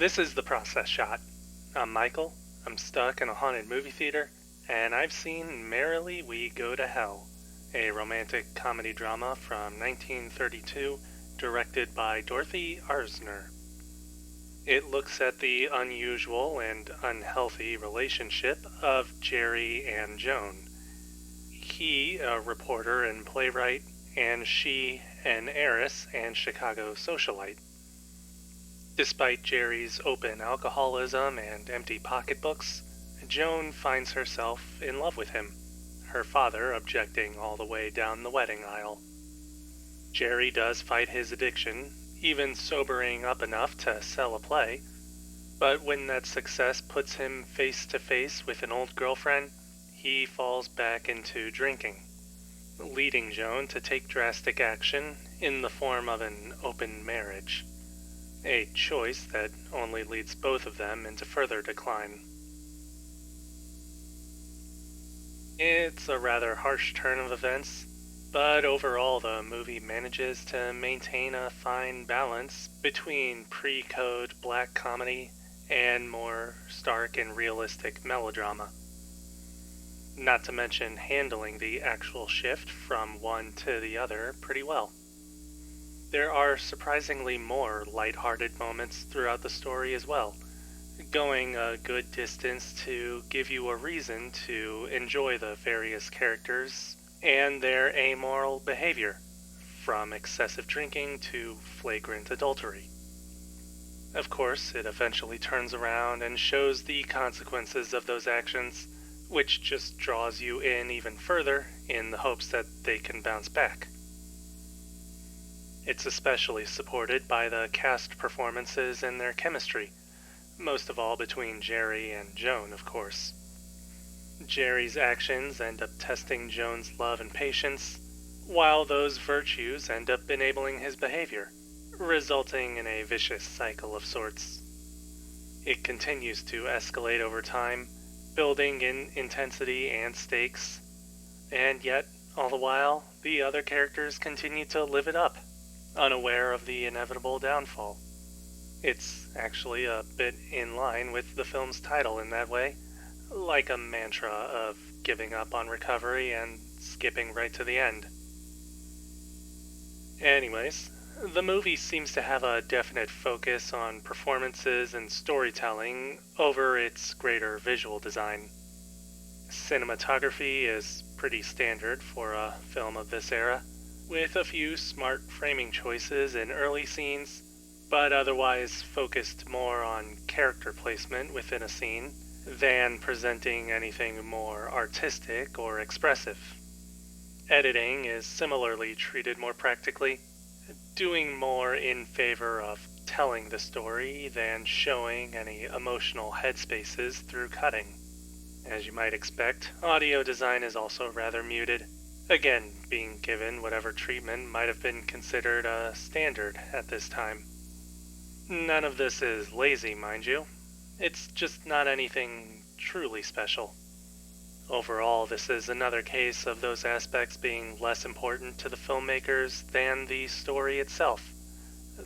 This is the process shot. I'm Michael. I'm stuck in a haunted movie theater, and I've seen Merrily We Go to Hell, a romantic comedy drama from 1932 directed by Dorothy Arzner. It looks at the unusual and unhealthy relationship of Jerry and Joan. He, a reporter and playwright, and she, an heiress and Chicago socialite. Despite Jerry's open alcoholism and empty pocketbooks, Joan finds herself in love with him, her father objecting all the way down the wedding aisle. Jerry does fight his addiction, even sobering up enough to sell a play, but when that success puts him face to face with an old girlfriend, he falls back into drinking, leading Joan to take drastic action in the form of an open marriage. A choice that only leads both of them into further decline. It's a rather harsh turn of events, but overall the movie manages to maintain a fine balance between pre-code black comedy and more stark and realistic melodrama. Not to mention handling the actual shift from one to the other pretty well. There are surprisingly more lighthearted moments throughout the story as well, going a good distance to give you a reason to enjoy the various characters and their amoral behavior, from excessive drinking to flagrant adultery. Of course, it eventually turns around and shows the consequences of those actions, which just draws you in even further in the hopes that they can bounce back. It's especially supported by the cast performances and their chemistry, most of all between Jerry and Joan, of course. Jerry's actions end up testing Joan's love and patience, while those virtues end up enabling his behavior, resulting in a vicious cycle of sorts. It continues to escalate over time, building in intensity and stakes, and yet, all the while, the other characters continue to live it up, unaware of the inevitable downfall. It's actually a bit in line with the film's title in that way, like a mantra of giving up on recovery and skipping right to the end. Anyways, the movie seems to have a definite focus on performances and storytelling over its greater visual design. Cinematography is pretty standard for a film of this era, with a few smart framing choices in early scenes, but otherwise focused more on character placement within a scene than presenting anything more artistic or expressive. Editing is similarly treated more practically, doing more in favor of telling the story than showing any emotional headspaces through cutting. As you might expect, audio design is also rather muted, again being given whatever treatment might have been considered a standard at this time. None of this is lazy, mind you. It's just not anything truly special. Overall, this is another case of those aspects being less important to the filmmakers than the story itself,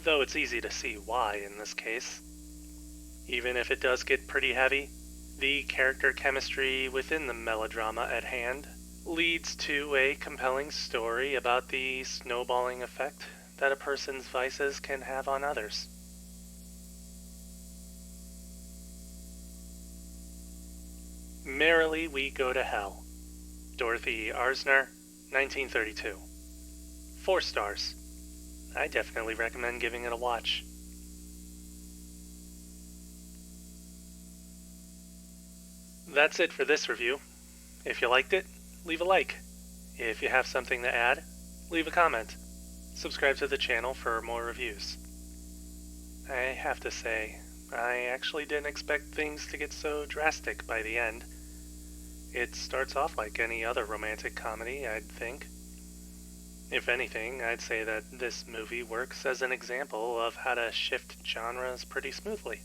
though it's easy to see why in this case. Even if it does get pretty heavy, the character chemistry within the melodrama at hand leads to a compelling story about the snowballing effect that a person's vices can have on others. Merrily We Go to Hell. Dorothy Arzner, 1932. 4 stars. I definitely recommend giving it a watch. That's it for this review. If you liked it, leave a like. If you have something to add, leave a comment. Subscribe to the channel for more reviews. I have to say, I actually didn't expect things to get so drastic by the end. It starts off like any other romantic comedy, I'd think. If anything, I'd say that this movie works as an example of how to shift genres pretty smoothly.